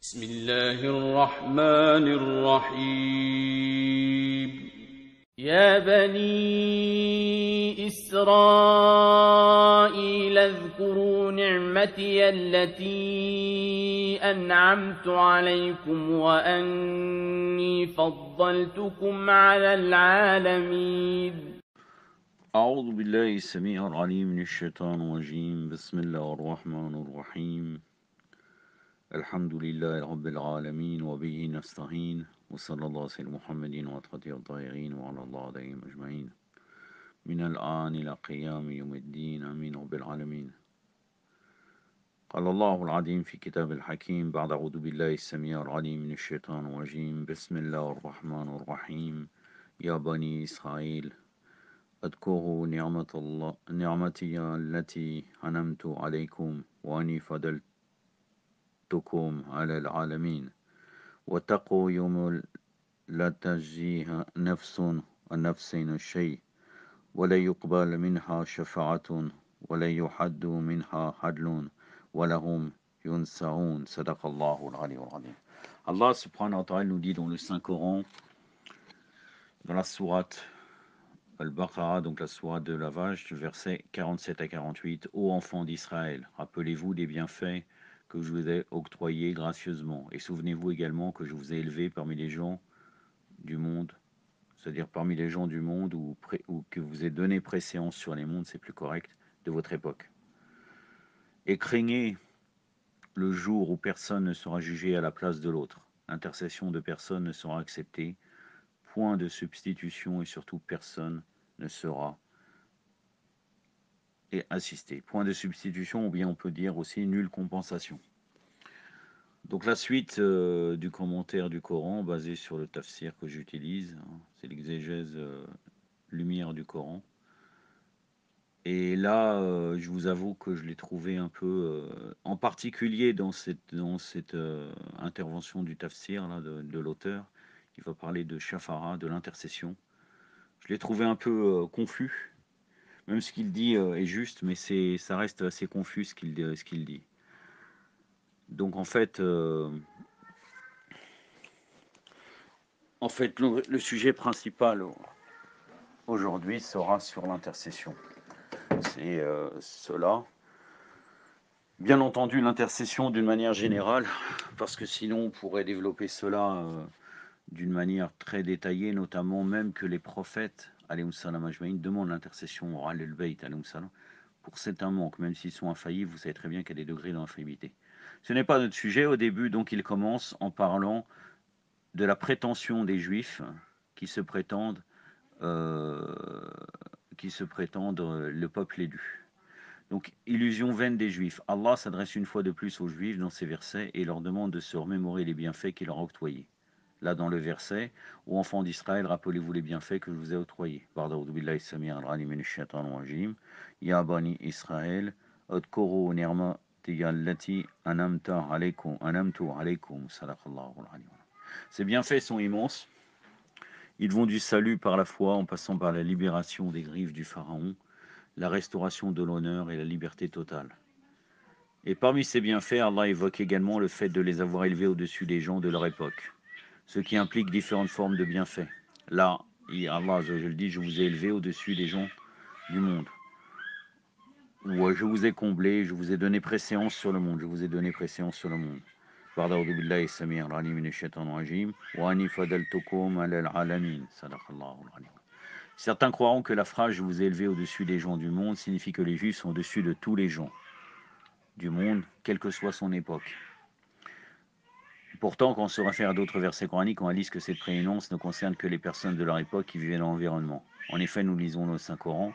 بسم الله الرحمن الرحيم يا بني إسرائيل اذكروا نعمتي التي أنعمت عليكم وأني فضلتكم على العالمين أعوذ بالله السميع العليم من الشيطان الرجيم بسم الله الرحمن الرحيم الحمد لله رب العالمين وبه نستعين وصلى الله على سيدنا محمد وعلى الطاهرين وعلى الله عليهم أجمعين من الآن إلى قيام يوم الدين آمين رب العالمين. قال الله العظيم في كتاب الحكيم بعد أعوذ بالله السميع العليم من الشيطان الرجيم بسم الله الرحمن الرحيم يا بني إسرائيل اذكروا نعمتي التي أنعمت عليكم وأني فضلتكم على العالمين واتقوا يوم لا تجزي نفس عن نفس شيء ولا يقبل منها شفاعة ولا يحد منها عدل ولهم ينصرون صدق الله العلي العظيم. Allah subhanahu wa ta'ala nous dit dans le Saint-Coran, dans la sourate Al-Baqarah, donc la sourate de la vache, du verset 47 à 48, ô enfants d'Israël, rappelez-vous des bienfaits que je vous ai octroyés gracieusement, et souvenez-vous également que je vous ai élevé parmi les gens du monde, c'est-à-dire parmi les gens du monde, ou que vous ai donné préséance sur les mondes, c'est plus correct, de votre époque. Et craignez le jour où personne ne sera jugé à la place de l'autre, l'intercession de personne ne sera acceptée, point de substitution et surtout personne ne sera assisté. Point de substitution, ou bien on peut dire aussi nulle compensation. Donc la suite du commentaire du Coran, basé sur le tafsir que j'utilise, c'est l'exégèse lumière du Coran. Et là, je vous avoue que je l'ai trouvé un peu, en particulier dans cette intervention du tafsir là, de l'auteur, qui va parler de shafara, de l'intercession. Je l'ai trouvé un peu confus. Même ce qu'il dit est juste, mais ça reste assez confus ce qu'il dit. Donc en fait, le sujet principal aujourd'hui sera sur l'intercession. C'est cela. Bien entendu, l'intercession d'une manière générale, parce que sinon on pourrait développer cela d'une manière très détaillée, notamment même que les prophètes, alayhi salam ajmaïn, demandent l'intercession au Ahlul Bayt, alayhi salam, pour certains manques, même s'ils sont infaillibles, vous savez très bien qu'il y a des degrés d'infaillibilité. Ce n'est pas notre sujet. Au début, donc, il commence en parlant de la prétention des Juifs qui se prétendent le peuple élu. Donc, illusion vaine des Juifs. Allah s'adresse une fois de plus aux Juifs dans ces versets et leur demande de se remémorer les bienfaits qu'il leur a octroyés. Là, dans le verset, ô enfants d'Israël, rappelez-vous les bienfaits que je vous ai octroyés. Pardon, billahi samir al-alim min ash-shaytanir rajim. Ya bani Israël, adkuru ni'mati allati an'amtu alaykum, sadaqallahu al-alim. Ces bienfaits sont immenses. Ils vont du salut par la foi en passant par la libération des griffes du pharaon, la restauration de l'honneur et la liberté totale. Et parmi ces bienfaits, Allah évoque également le fait de les avoir élevés au-dessus des gens de leur époque, ce qui implique différentes formes de bienfaits. Là, Allah, je le dis, je vous ai élevé au-dessus des gens du monde. Ou je vous ai comblé, je vous ai donné préséance sur le monde, je vous ai donné préséance sur le monde. Certains croiront que la phrase « je vous ai élevé au-dessus des gens du monde » signifie que les Juifs sont au-dessus de tous les gens du monde, quelle que soit son époque. Pourtant, quand on se réfère à d'autres versets coraniques, on réalise que cette prééminence ne concerne que les personnes de leur époque qui vivaient dans l'environnement. En effet, nous lisons dans le Saint-Coran,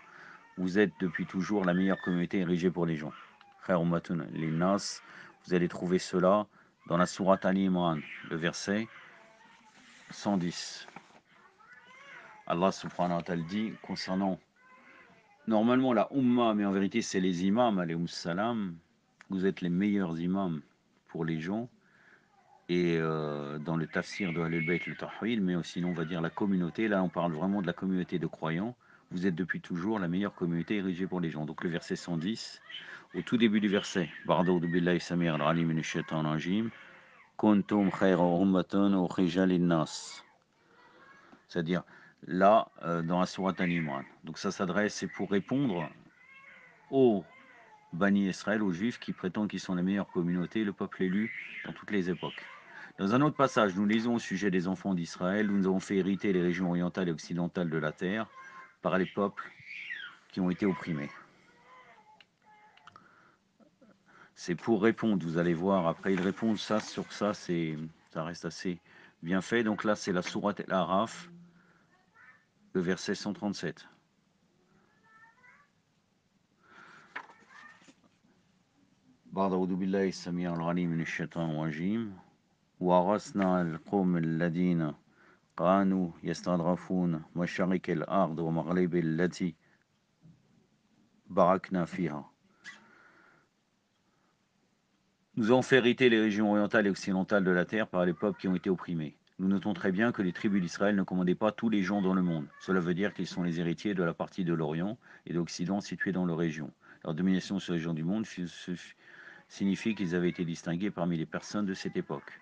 vous êtes depuis toujours la meilleure communauté érigée pour les gens. Frère Ummatun Linnas, vous allez trouver cela dans la sourate Ali Imran, le verset 110. Allah subhanahu wa ta'ala dit concernant normalement la Ummah, mais en vérité c'est les imams, alayhum salam, vous êtes les meilleurs imams pour les gens. Et dans le tafsir de Ahlul Bayt le Tahwil, mais sinon on va dire la communauté, là on parle vraiment de la communauté de croyants, vous êtes depuis toujours la meilleure communauté érigée pour les gens. Donc le verset 110, au tout début du verset, Ba'da a'udhu billahi samir al-alim minash shaitanir rajim, Kuntum khayra ummatin ukhrijat lin-nas. C'est-à-dire, là, dans la sourate Al-Imran. Donc ça s'adresse, c'est pour répondre aux Bani Israël, aux Juifs qui prétendent qu'ils sont la meilleure communauté, le peuple élu dans toutes les époques. Dans un autre passage, nous lisons au sujet des enfants d'Israël, où nous avons fait hériter les régions orientales et occidentales de la terre par les peuples qui ont été opprimés. C'est pour répondre, vous allez voir, après ils répondent ça sur ça, ça reste assez bien fait. Donc là, c'est la sourate Al-Araf, le verset 137. بعد أعوذ بالله السميع العليم من الشيطان الرجيم ورثنا القوم الذين كانوا يستضعفون مشارق الأرض ومغارب التي باركنا فيها. Nous avons fait hériter les régions orientales et occidentales de la terre par les peuples qui ont été opprimés. Nous notons très bien que les tribus d'Israël ne commandaient pas tous les gens dans le monde. Cela veut dire qu'ils sont les héritiers de la partie de l'Orient et de l'Occident située dans leur région. Leur domination sur les régions du monde signifie qu'ils avaient été distingués parmi les personnes de cette époque.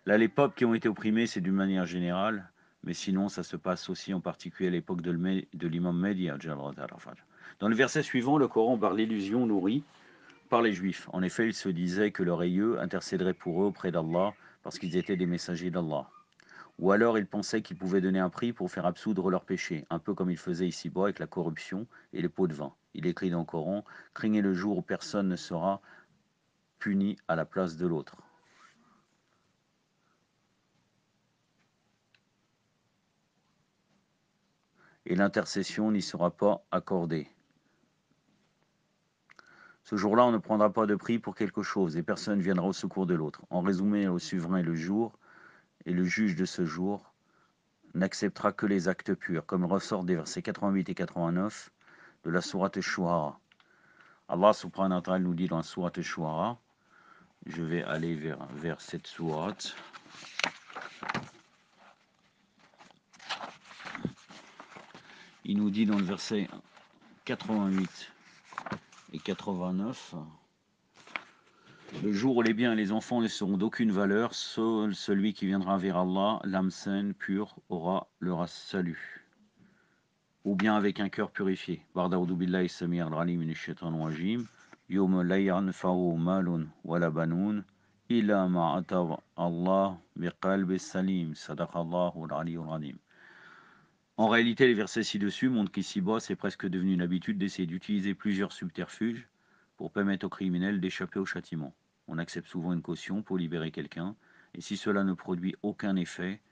Là, les peuples qui ont été opprimés, c'est d'une manière générale, mais sinon, ça se passe aussi en particulier à l'époque de l'imam Mahdi. Dans le verset suivant, le Coran parle l'illusion nourrie par les Juifs. En effet, ils se disaient que leur aïeux intercéderait pour eux auprès d'Allah parce qu'ils étaient des messagers d'Allah. Ou alors ils pensaient qu'ils pouvaient donner un prix pour faire absoudre leurs péchés, un peu comme ils faisaient ici-bas avec la corruption et les pots de vin. Il écrit dans le Coran, « Craignez le jour où personne ne sera puni à la place de l'autre. » Et l'intercession n'y sera pas accordée. Ce jour-là, on ne prendra pas de prix pour quelque chose et personne ne viendra au secours de l'autre. En résumé, au souverain le jour et le juge de ce jour n'acceptera que les actes purs, comme ressort des versets 88 et 89 de la sourate Shu'ara. Allah subhanahu wa ta'ala nous dit dans la sourate Shu'ara, je vais aller vers cette sourate. Il nous dit dans le verset 88 et 89, le jour où les biens et les enfants ne seront d'aucune valeur, seul celui qui viendra vers Allah, l'âme saine, pure, aura le salut. Ou bien avec un cœur purifié. Barda'udhu billahi samir al-alim min ash-shaytanir rajim. Yawma la yanfa'u malun wala banun illa ma ata Allah biqalbin salim. Sadaqallahu al-aliyyul azim. En réalité, les versets ci-dessus montrent qu'ici-bas, c'est presque devenu une habitude d'essayer d'utiliser plusieurs subterfuges pour permettre aux criminels d'échapper au châtiment. On accepte souvent une caution pour libérer quelqu'un, et si cela ne produit aucun effet,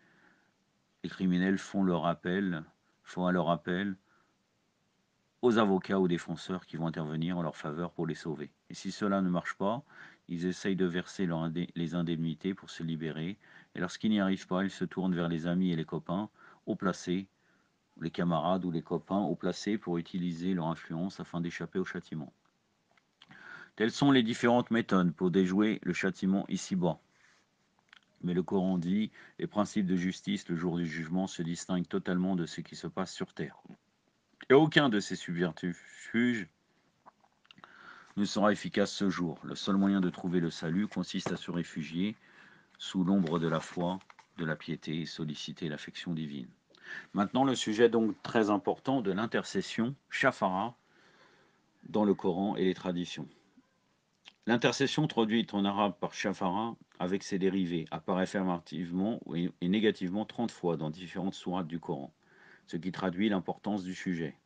les criminels font alors appel aux avocats ou défenseurs qui vont intervenir en leur faveur pour les sauver. Et si cela ne marche pas, ils essayent de verser les indemnités pour se libérer, et lorsqu'ils n'y arrivent pas, ils se tournent vers les amis et les copains haut placés, les camarades ou les copains haut placés pour utiliser leur influence afin d'échapper au châtiment. Telles sont les différentes méthodes pour déjouer le châtiment ici-bas. Mais le Coran dit, les principes de justice le jour du jugement se distinguent totalement de ce qui se passe sur terre. Et aucun de ces subterfuges ne sera efficace ce jour. Le seul moyen de trouver le salut consiste à se réfugier sous l'ombre de la foi, de la piété et solliciter l'affection divine. Maintenant, le sujet donc très important de l'intercession, shafara, dans le Coran et les traditions. L'intercession, traduite en arabe par shafara, avec ses dérivés, apparaît affirmativement et négativement 30 fois dans différentes sourates du Coran, ce qui traduit l'importance du sujet.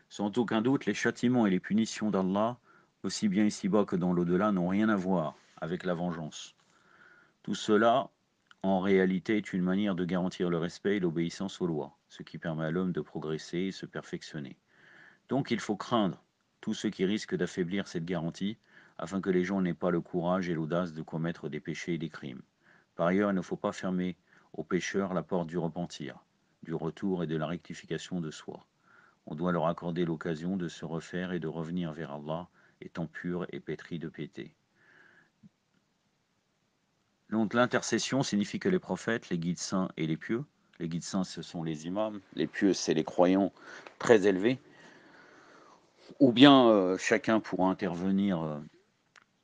Sans aucun doute, les châtiments et les punitions d'Allah, aussi bien ici-bas que dans l'au-delà, n'ont rien à voir avec la vengeance. Tout cela, en réalité, est une manière de garantir le respect et l'obéissance aux lois, ce qui permet à l'homme de progresser et se perfectionner. Donc il faut craindre tout ce qui risque d'affaiblir cette garantie, afin que les gens n'aient pas le courage et l'audace de commettre des péchés et des crimes. Par ailleurs, il ne faut pas fermer aux pécheurs la porte du repentir, du retour et de la rectification de soi. On doit leur accorder l'occasion de se refaire et de revenir vers Allah, étant purs et pétris de piété. Donc l'intercession signifie que les prophètes, les guides saints et les pieux, les guides saints ce sont les imams, les pieux c'est les croyants très élevés, ou bien chacun pourra intervenir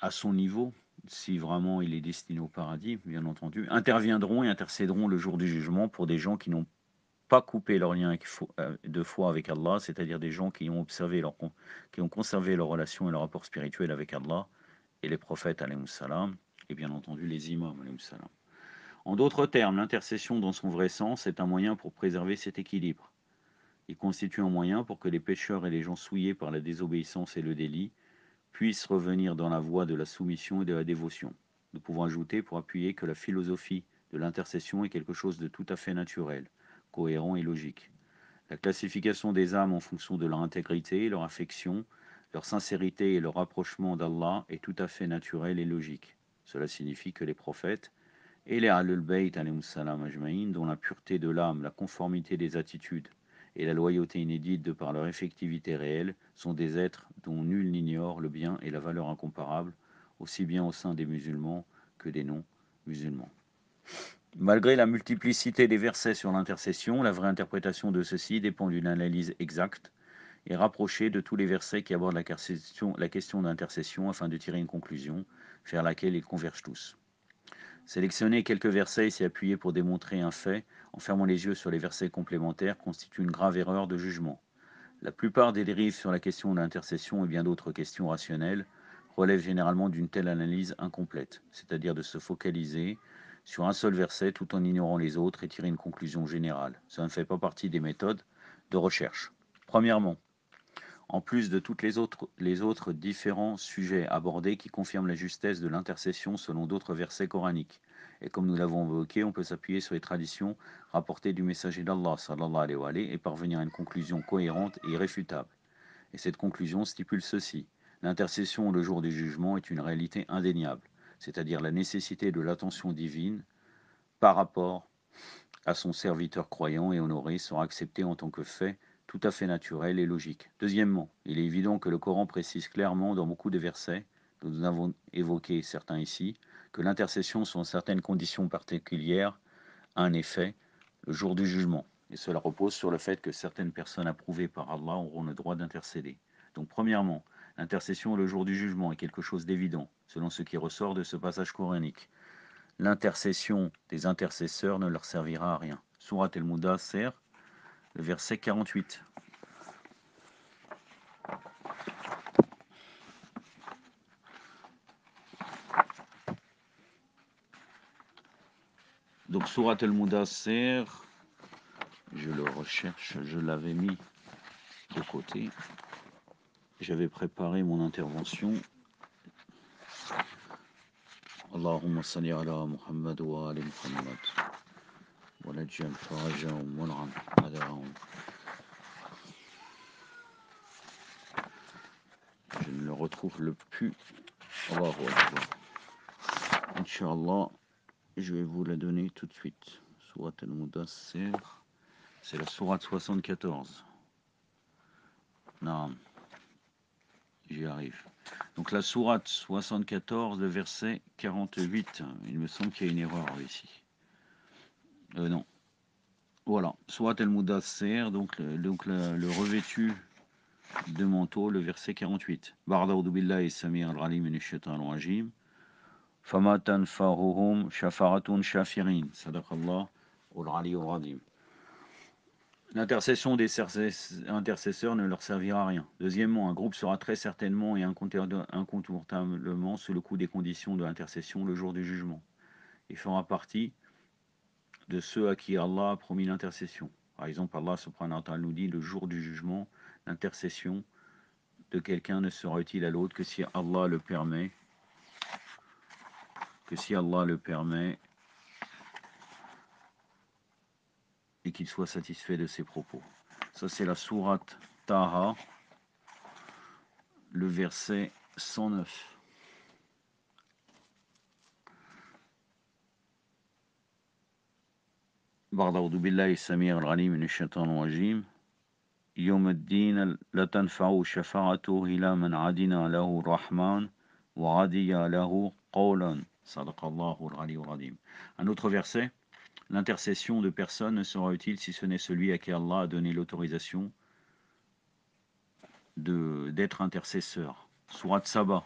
à son niveau, si vraiment il est destiné au paradis, bien entendu, interviendront et intercéderont le jour du jugement pour des gens qui n'ont pas coupé leur lien de foi avec Allah, c'est-à-dire des gens qui ont qui ont conservé leur relation et leur rapport spirituel avec Allah et les prophètes, alayhimus salam, et bien entendu les imams, alayhimus salam. En d'autres termes, l'intercession dans son vrai sens est un moyen pour préserver cet équilibre. Il constitue un moyen pour que les pécheurs et les gens souillés par la désobéissance et le délit puissent revenir dans la voie de la soumission et de la dévotion. Nous pouvons ajouter pour appuyer que la philosophie de l'intercession est quelque chose de tout à fait naturel, cohérent et logique. La classification des âmes en fonction de leur intégrité, leur affection, leur sincérité et leur rapprochement d'Allah est tout à fait naturelle et logique. Cela signifie que les prophètes et les Ahlul Bayt ajma'in, dont la pureté de l'âme, la conformité des attitudes et la loyauté inédite de par leur effectivité réelle, sont des êtres dont nul n'ignore le bien et la valeur incomparable, aussi bien au sein des musulmans que des non-musulmans. Malgré la multiplicité des versets sur l'intercession, la vraie interprétation de ceux-ci dépend d'une analyse exacte et rapprochée de tous les versets qui abordent la question d'intercession afin de tirer une conclusion, vers laquelle ils convergent tous. Sélectionner quelques versets et s'y appuyer pour démontrer un fait, en fermant les yeux sur les versets complémentaires, constitue une grave erreur de jugement. La plupart des dérives sur la question de l'intercession et bien d'autres questions rationnelles relèvent généralement d'une telle analyse incomplète, c'est-à-dire de se focaliser sur un seul verset tout en ignorant les autres et tirer une conclusion générale. Ça ne fait pas partie des méthodes de recherche. Premièrement, en plus de tous les autres différents sujets abordés qui confirment la justesse de l'intercession selon d'autres versets coraniques. Et comme nous l'avons évoqué, on peut s'appuyer sur les traditions rapportées du messager d'Allah sallallahu alayhi wa alayhi, et parvenir à une conclusion cohérente et irréfutable. Et cette conclusion stipule ceci: l'intercession le jour du jugement est une réalité indéniable, c'est-à-dire la nécessité de l'attention divine par rapport à son serviteur croyant et honoré sera accepté en tant que fait tout à fait naturel et logique. Deuxièmement, il est évident que le Coran précise clairement dans beaucoup de versets, dont nous avons évoqué certains ici, que l'intercession sous certaines conditions particulières a un effet le jour du jugement. Et cela repose sur le fait que certaines personnes approuvées par Allah auront le droit d'intercéder. Donc premièrement, l'intercession le jour du jugement est quelque chose d'évident, selon ce qui ressort de ce passage coranique. L'intercession des intercesseurs ne leur servira à rien. Surat al-Mudassir, le verset 48. Donc Surat al-Mudassir, je le recherche, je l'avais mis de côté. J'avais préparé mon intervention. Allahumma salli ala Muhammad wa ali Muhammad. Wa najjal farajahum wa na'am adahum. Je ne le retrouve plus. Allahu Akbar. Inch'Allah, je vais vous la donner tout de suite. Surat al-Mudassir, c'est la sourate 74. Non, j'y arrive. Donc la sourate 74, le verset 48. Il me semble qu'il y a une erreur ici. Non. Voilà, Surat al-Mudassir, donc le revêtu de manteau, le verset 48. Ba'da'udhu billahi as-sami' al-'alim minash shaitanir rajim. Fama tanfa'uhum shafa'atun shafirin. Sadaqallah al-'aliyyul 'azim. L'intercession des intercesseurs ne leur servira à rien. Deuxièmement, un groupe sera très certainement et incontournablement sous le coup des conditions de l'intercession le jour du jugement. Il fera partie de ceux à qui Allah a promis l'intercession. Par exemple, Allah subhanahu wa ta'ala nous dit: le jour du jugement, l'intercession de quelqu'un ne sera utile à l'autre que si Allah le permet. Et qu'il soit satisfait de ses propos. Ça, c'est la sourate Taha, le verset 109. Ba'da'udhu billahi as-sami' al-'alim minash shaitanir rajim. يوم الدين لا تنفع شفاعته إلى من عدنا له الرحمن وعدي له قولا صدق الله العلي العظيم. Un autre verset: l'intercession de personne ne sera utile si ce n'est celui à qui Allah a donné l'autorisation d'être intercesseur. Sourate Saba,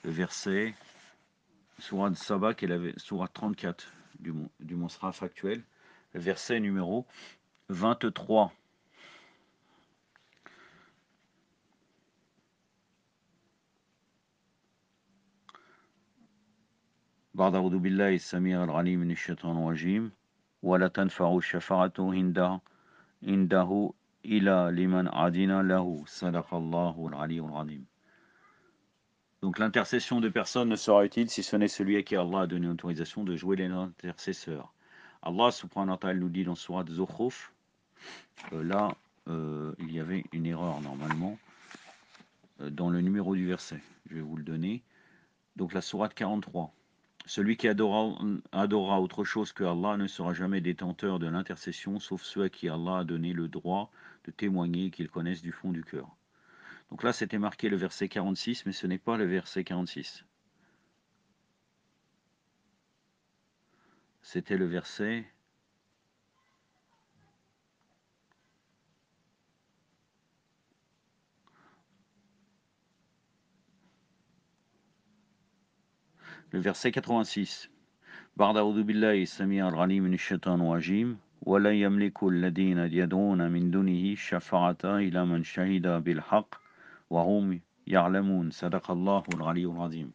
le verset Sourate Saba, qui est la sourate 34 du Musraf actuel, verset numéro 23. بعد أعوذ بالله السميع العليم من الشيطان الرجيم ولا تنفع الشفاعة عنده إلا لمن أذن له صدق الله العلي العظيم. Donc l'intercession de personne ne sera utile si ce n'est celui à qui Allah a donné l'autorisation de jouer l'intercesseur. Allah subhanahu wa ta'ala nous dit dans Surat Zukhruf, là il y avait une erreur normalement dans le numéro du verset. Je vais vous le donner. Donc la Sourate 43. Celui qui adorera autre chose que Allah ne sera jamais détenteur de l'intercession, sauf ceux à qui Allah a donné le droit de témoigner et qu'ils connaissent du fond du cœur. Donc là, c'était marqué le verset 46, mais ce n'est pas le verset 46. C'était le verset... Le verset 86. بعد أعوذ بالله السميع العليم من الشيطان الرجيم ولا يملك الذين يدعون من دونه الشفاعة إلا من شهد بالحق وهم يعلمون صدق الله العلي العظيم.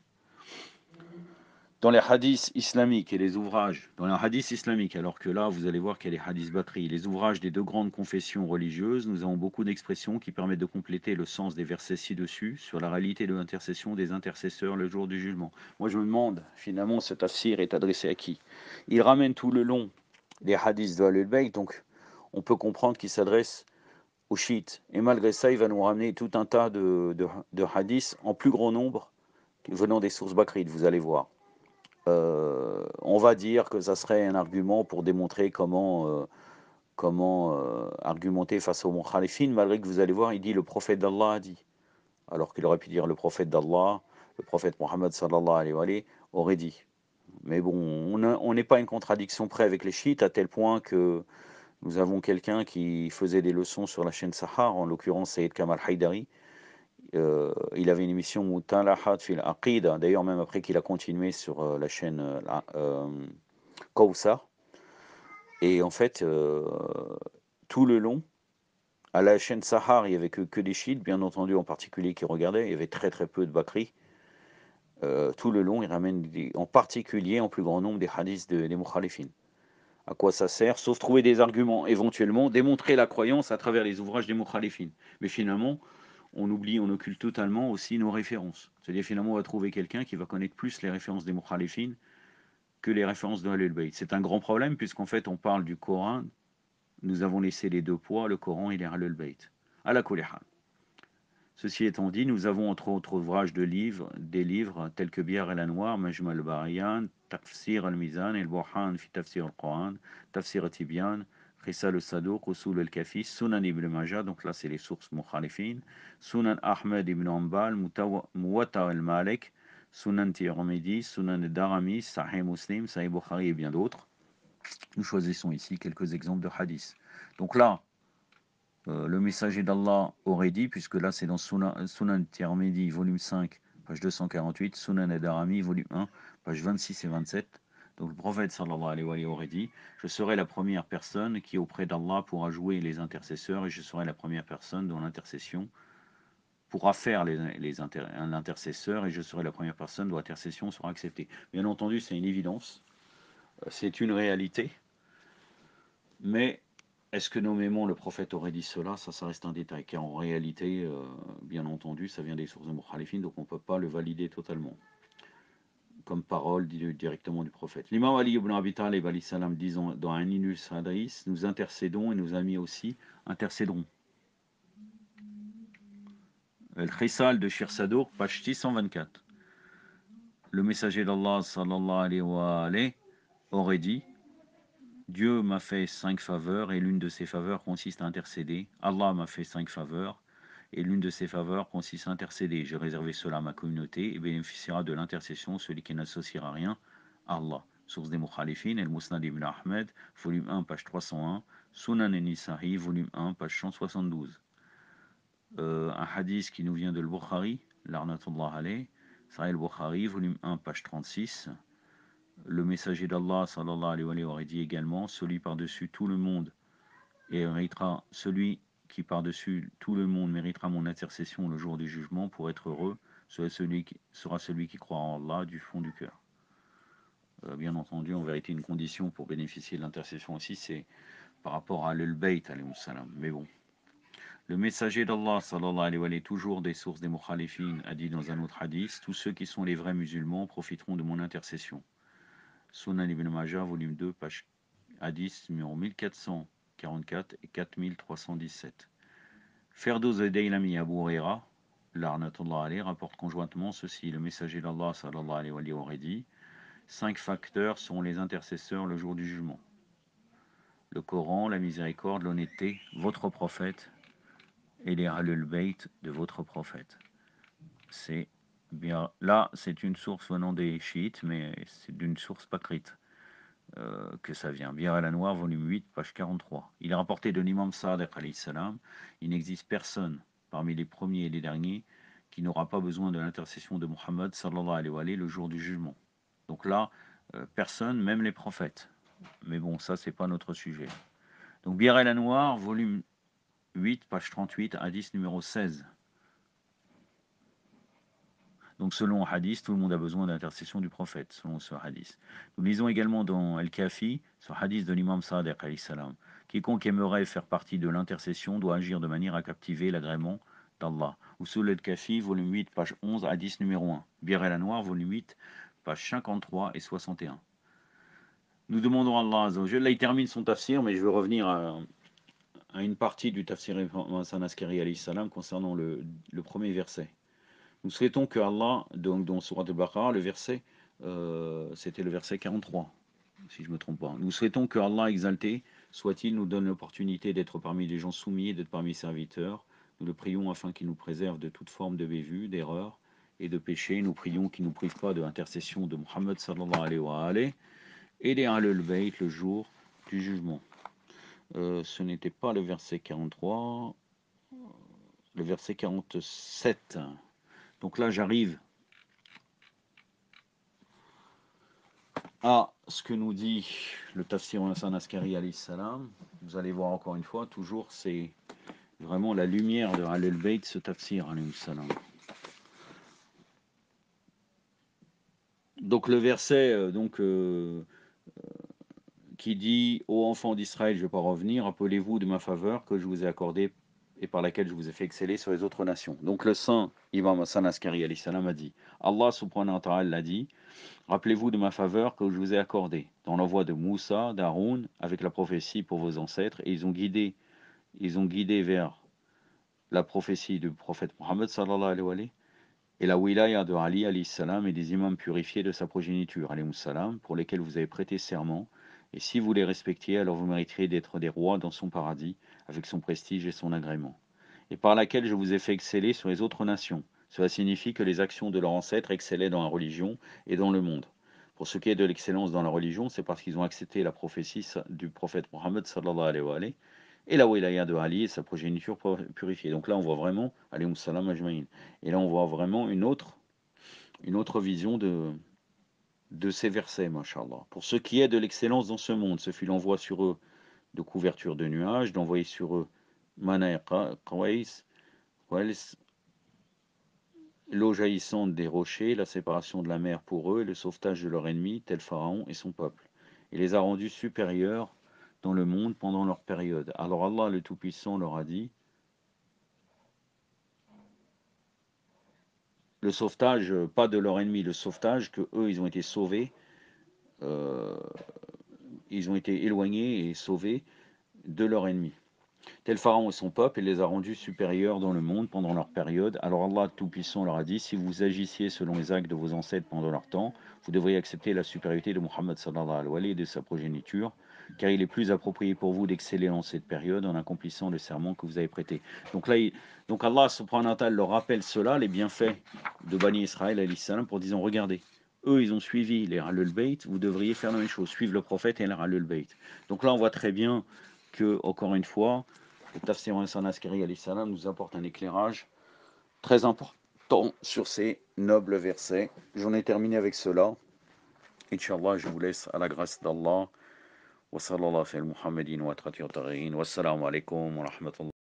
Dans les hadiths islamiques et les ouvrages, dans les hadiths islamiques, alors que là vous allez voir qu'il y a les hadiths Bakri, les ouvrages des deux grandes confessions religieuses, nous avons beaucoup d'expressions qui permettent de compléter le sens des versets ci-dessus sur la réalité de l'intercession des intercesseurs le jour du jugement. Moi je me demande, finalement, ce tafsir est adressé à qui? Il ramène tout le long les hadiths de Ahlul Bayt, donc on peut comprendre qu'il s'adresse aux chiites. Et malgré ça, il va nous ramener tout un tas de hadiths en plus grand nombre venant des sources bakrides, vous allez voir. On va dire que ça serait un argument pour démontrer comment argumenter face au mukhalifin, malgré que vous allez voir, il dit le prophète d'Allah a dit. Alors qu'il aurait pu dire le prophète d'Allah, le prophète Mohammed sallallahu alayhi wa alayhi, aurait dit. Mais bon, on n'est pas une contradiction près avec les chiites, à tel point que nous avons quelqu'un qui faisait des leçons sur la chaîne Sahar, en l'occurrence Sayyid Kamal Haïdari. Il avait une émission Mutalahat fil Aqida, d'ailleurs même après qu'il a continué sur la chaîne Kawsar. Et en fait, tout le long, à la chaîne Sahar, il n'y avait que des chiites, bien entendu en particulier, qui regardaient. Il y avait très très peu de Bakri. Tout le long, il ramène en particulier en plus grand nombre des hadiths des mukhalifin. À quoi ça sert? Sauf trouver des arguments, éventuellement, démontrer la croyance à travers les ouvrages des mukhalifin. Mais finalement, on oublie, on occulte totalement aussi nos références. C'est-à-dire finalement, on va trouver quelqu'un qui va connaître plus les références des mukhalifin que les références de Ahlul Bayt. C'est un grand problème, puisqu'en fait, on parle du Coran. Nous avons laissé les deux poids, le Coran et les Ahlul Bayt. À la kulli hal. Ceci étant dit, nous avons entre autres ouvrages des livres tels que Biyar al-Anwar, Majma al-Bariyan, Tafsir al-Mizan, al-Burhan fi Tafsir al-Quran, Tafsir al-Tibyan, Khisal al-Saduq, Usul al-Kafi, Sunan ibn Majah, donc là c'est les sources mukhalifin, Sunan Ahmed ibn Hanbal, Muwatta al-Malik, Sunan Tirmidhi, Sunan al-Darami, Sahih Muslim, Sahih Bukhari et bien d'autres. Nous choisissons ici quelques exemples de hadiths. Donc là, le messager d'Allah aurait dit, puisque là c'est dans Sunan Tirmidhi, volume 5, page 248, Sunan ad-Darimi, volume 1, page 26 et 27. Donc le prophète sallallahu alayhi wa sallam aurait dit: je serai la première personne qui auprès d'Allah pourra jouer les intercesseurs, et je serai la première personne dont l'intercession pourra faire l'intercesseur, et je serai la première personne dont l'intercession sera acceptée. Bien entendu, c'est une évidence, c'est une réalité, mais est-ce que nommément le prophète aurait dit cela? Ça reste un détail, car en réalité, bien entendu, ça vient des sources de mukhalifin, donc on ne peut pas le valider totalement comme parole directement du prophète. L'imam Ali ibn Abi Talib alayhi salam disant dans un illustre hadith: nous intercédons et nos amis aussi intercéderont. El Khisal de Shir Sadour, page 624. Le messager d'Allah sallallahu alayhi wa alayhi aurait dit: Dieu m'a fait 5 faveurs et l'une de ces faveurs consiste à intercéder. Allah m'a fait 5 faveurs et l'une de ces faveurs consiste à intercéder. J'ai réservé cela à ma communauté et bénéficiera de l'intercession celui qui n'associera rien à Allah. Source des Mukhalifin, El Musnad ibn Ahmed, volume 1, page 301, Sunan al-Nisa'i, volume 1, page 172. Un hadith qui nous vient de Al-Bukhari, l'arnatullah alayh, Sahih al-Bukhari, volume 1, page 36. Le messager d'Allah, sallallahu alayhi wa sallam, aurait dit également, celui par-dessus tout le monde et méritera, celui qui par-dessus tout le monde méritera mon intercession le jour du jugement pour être heureux, sera celui qui croit en Allah du fond du cœur. Bien entendu, en vérité, une condition pour bénéficier de l'intercession aussi, c'est par rapport à Al-Bayt, alayhi salam. Mais bon. Le messager d'Allah, sallallahu alayhi wa sallam, toujours des sources des mukhalifin, a dit dans un autre hadith, tous ceux qui sont les vrais musulmans profiteront de mon intercession. Sunan ibn Majah, volume 2, page hadith numéro 1444 et 4317. Ferdouz Daylami Abu Huraira, l'arnatullah alayhi, rapporte conjointement ceci, le messager d'Allah, sallallahu alayhi wa sallam, aurait dit, 5 facteurs seront les intercesseurs le jour du jugement. Le Coran, la miséricorde, l'honnêteté, votre prophète, et les Ahlul Bayt de votre prophète. C'est bien là, c'est une source venant des chiites, mais c'est d'une source pakrite que ça vient. Bir al-Anwar, volume 8, page 43. Il est rapporté de l'imam Sadiq alayhi salam, il n'existe personne parmi les premiers et les derniers qui n'aura pas besoin de l'intercession de Muhammad sallallahu alayhi wa sallam le jour du jugement. Donc là, personne, même les prophètes. Mais bon, ça c'est pas notre sujet. Donc Bir al-Anwar, volume 8, page 38, hadith numéro 16. Donc selon hadith, tout le monde a besoin d'intercession du prophète, selon ce hadith. Nous lisons également dans Al-Kafi, ce hadith de l'imam Sadiq alayhi salam. Quiconque aimerait faire partie de l'intercession doit agir de manière à captiver l'agrément d'Allah. Usul Al-Kafi, volume 8, page 11, hadith numéro 1. Bir al-Anwar, volume 8, page 53 et 61. Nous demandons à Allah Azza wa Jalla, là il termine son tafsir, mais je veux revenir à une partie du tafsir Hassan Askari alayhi salam concernant le premier verset. Nous souhaitons que Allah, donc dans Surat al-Baqarah, le verset, c'était le verset 43, si je ne me trompe pas. Nous souhaitons que Allah exalté soit-il nous donne l'opportunité d'être parmi les gens soumis et d'être parmi les serviteurs. Nous le prions afin qu'il nous préserve de toute forme de bévue, d'erreur et de péché. Nous prions qu'il ne nous prive pas de l'intercession de Muhammad sallallahu alayhi wa sallam et des Ahlul Bayt le jour du jugement. Ce n'était pas le verset 43, le verset 47. Donc là, j'arrive à ce que nous dit le tafsir Hassan Askari alayhi salam. Vous allez voir encore une fois, toujours c'est vraiment la lumière de Ahlul Bayt, ce tafsir alayhi salam. Donc le verset qui dit « Ô enfants d'Israël, je ne vais pas revenir, rappelez-vous de ma faveur que je vous ai accordée et par laquelle je vous ai fait exceller sur les autres nations. » Donc le saint Imam Hassan Askari alayhi salam a dit, Allah subhanahu wa ta'ala l'a dit, rappelez-vous de ma faveur que je vous ai accordée dans l'envoi de Moussa, d'Haroun, avec la prophétie pour vos ancêtres, et ils ont guidé vers la prophétie du prophète Mohammed sallallahu alayhi wa sallam, et la wilaya de Ali alayhi salam et des imams purifiés de sa progéniture alayhi salam, pour lesquels vous avez prêté serment, et si vous les respectiez, alors vous mériteriez d'être des rois dans son paradis, avec son prestige et son agrément, et par laquelle je vous ai fait exceller sur les autres nations. Cela signifie que les actions de leurs ancêtres excellaient dans la religion et dans le monde. Pour ce qui est de l'excellence dans la religion, c'est parce qu'ils ont accepté la prophétie du prophète Mohammed sallallahu alayhi wa sallam et la wilaya de Ali et sa progéniture purifiée. Donc là, on voit vraiment, alayhi salam ajma'in. Et là, on voit vraiment une autre vision de ces versets, mashallah. Pour ce qui est de l'excellence dans ce monde, ce fut l'envoi sur eux de couverture de nuages, d'envoyer sur eux Mana Qawais, l'eau jaillissante des rochers, la séparation de la mer pour eux et le sauvetage de leur ennemi, tel Pharaon et son peuple. Il les a rendus supérieurs dans le monde pendant leur période. Alors Allah le Tout-Puissant leur a dit, le sauvetage, pas de leur ennemi, le sauvetage que eux ils ont été sauvés, ils ont été éloignés et sauvés de leur ennemi. Tel Pharaon et son peuple, il les a rendus supérieurs dans le monde pendant leur période. Alors Allah Tout-Puissant leur a dit, si vous agissiez selon les actes de vos ancêtres pendant leur temps, vous devriez accepter la supériorité de Muhammad sallallahu alayhi wa sallam et de sa progéniture, car il est plus approprié pour vous d'exceller en cette période en accomplissant le serment que vous avez prêté. Donc là, Allah subhanahu wa ta'ala leur rappelle cela, les bienfaits de Bani Israël alayhi salam, pour disant, regardez, eux ils ont suivi les Ahlul Bayt, vous devriez faire la même chose, suivre le prophète et les Ahlul Bayt. Donc là on voit très bien que, encore une fois, le tafsir Hassan Askari alayhi salam nous apporte un éclairage très important temps sur ces nobles versets. J'en ai terminé avec cela. Inch'Allah, je vous laisse à la grâce d'Allah. Wa sallallahu ala Muhammadin wa atrati wa taghin. Wassalamu alaikum wa rahmatullah.